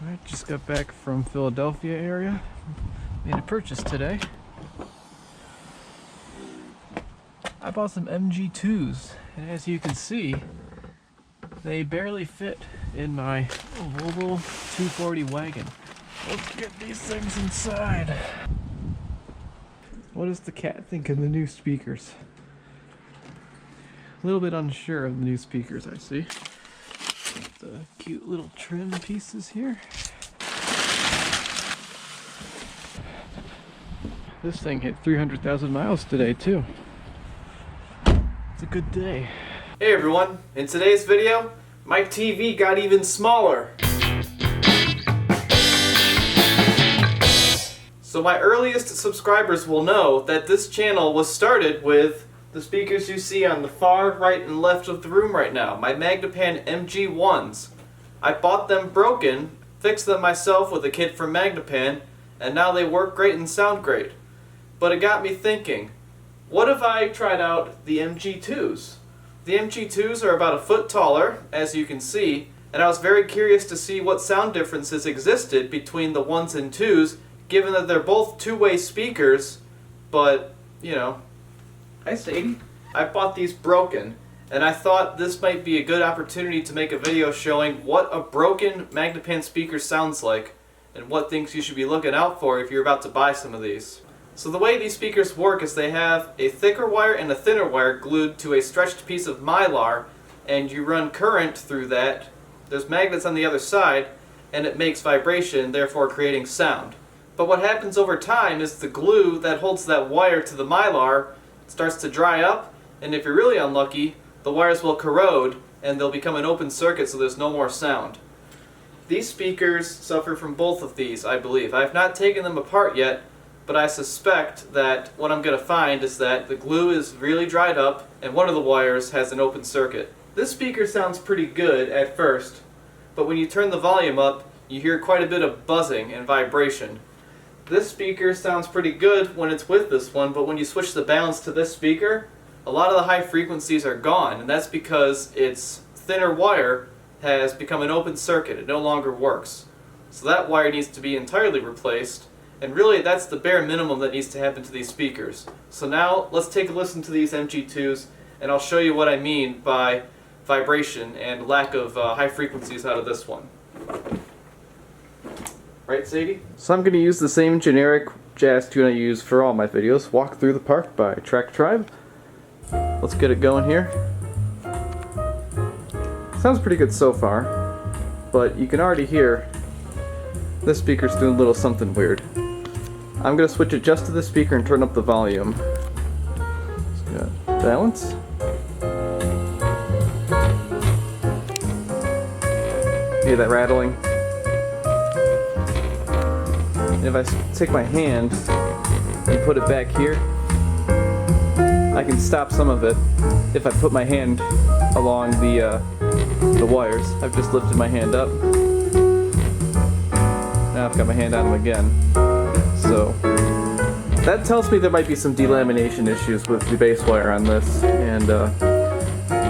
Alright, just got back from Philadelphia area. Made a purchase today. I bought some MG2s, and as you can see, they barely fit in my Volvo 240 wagon. Let's get these things inside. What does the cat think of the new speakers? A little bit unsure of the new speakers, I see. The cute little trim pieces here. This thing hit 300,000 miles today too. It's a good day. Hey everyone, in today's video, my TV got even smaller. So my earliest subscribers will know that this channel was started with the speakers you see on the far right and left of the room right now, my Magnepan MG1s. I bought them broken, fixed them myself with a kit from Magnepan, and now they work great and sound great. But it got me thinking, what if I tried out the MG2s? The MG2s are about a foot taller, as you can see, and I was very curious to see what sound differences existed between the 1s and 2s, given that they're both two-way speakers, but, you know. Hi Sadie. I bought these broken, and I thought this might be a good opportunity to make a video showing what a broken Magnepan speaker sounds like, and what things you should be looking out for if you're about to buy some of these. So the way these speakers work is they have a thicker wire and a thinner wire glued to a stretched piece of mylar, and you run current through that. There's magnets on the other side, and it makes vibration, therefore creating sound. But what happens over time is the glue that holds that wire to the mylar starts to dry up, and if you're really unlucky, the wires will corrode and they'll become an open circuit so there's no more sound. These speakers suffer from both of these, I believe. I have not taken them apart yet, but I suspect that what I'm going to find is that the glue is really dried up and one of the wires has an open circuit. This speaker sounds pretty good at first, but when you turn the volume up, you hear quite a bit of buzzing and vibration. This speaker sounds pretty good when it's with this one, but when you switch the balance to this speaker, a lot of the high frequencies are gone, and that's because its thinner wire has become an open circuit. It no longer works. So that wire needs to be entirely replaced, and really that's the bare minimum that needs to happen to these speakers. So now let's take a listen to these MG2s, and I'll show you what I mean by vibration and lack of high frequencies out of this one. Right, Sadie? So I'm going to use the same generic jazz tune I use for all my videos, Walk Through the Park by Track Tribe. Let's get it going here. Sounds pretty good so far, but you can already hear this speaker's doing a little something weird. I'm going to switch it just to this speaker and turn up the volume. So got balance. Hear that rattling? And if I take my hand and put it back here, I can stop some of it if I put my hand along the wires. I've just lifted my hand up. Now I've got my hand on them again. So that tells me there might be some delamination issues with the base wire on this, and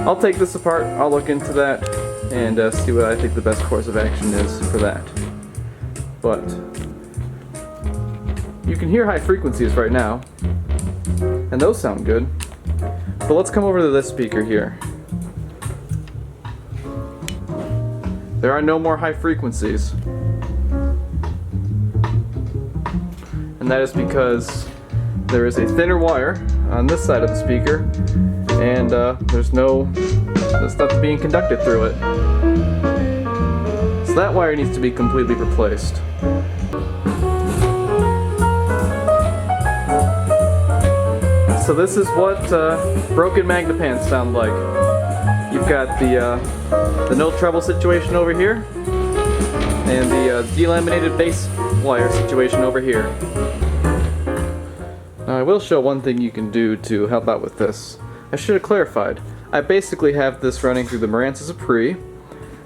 I'll take this apart, I'll look into that, and see what I think the best course of action is for that. But you can hear high frequencies right now, and those sound good. But let's come over to this speaker here. There are no more high frequencies. And that is because there is a thinner wire on this side of the speaker, and there's nothing being conducted through it. So that wire needs to be completely replaced. So this is what broken Magnepans sound like. You've got the no treble situation over here, and the delaminated bass wire situation over here. Now I will show one thing you can do to help out with this. I should have clarified. I basically have this running through the Marantz as a pre.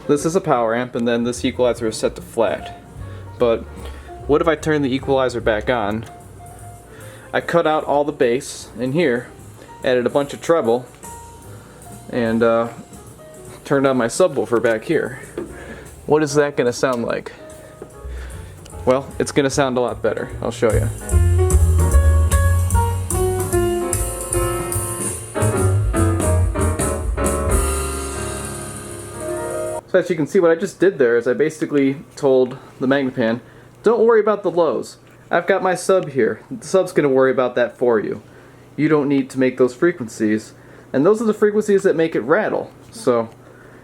This is a power amp, and then this equalizer is set to flat. But what if I turn the equalizer back on? I cut out all the bass in here, added a bunch of treble, and turned on my subwoofer back here. What is that going to sound like? well, it's going to sound a lot better. I'll show you. So as you can see, what I just did there is I basically told the Magnepan, don't worry about the lows. I've got my sub here. The sub's going to worry about that for you. You don't need to make those frequencies. And those are the frequencies that make it rattle. So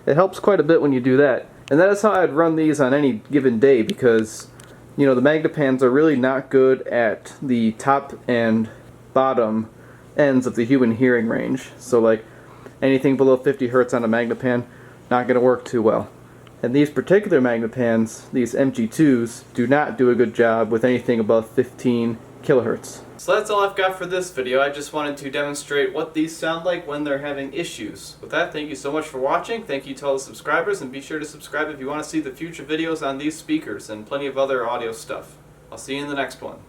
it helps quite a bit when you do that. And that is how I'd run these on any given day, because you know the Magnepans are really not good at the top and bottom ends of the human hearing range. So like anything below 50 Hertz on a Magnepan, not going to work too well. And these particular Magnepans, these MG2s, do not do a good job with anything above 15 kilohertz. So that's all I've got for this video. I just wanted to demonstrate what these sound like when they're having issues. With that, thank you so much for watching. Thank you to all the subscribers, and be sure to subscribe if you want to see the future videos on these speakers and plenty of other audio stuff. I'll see you in the next one.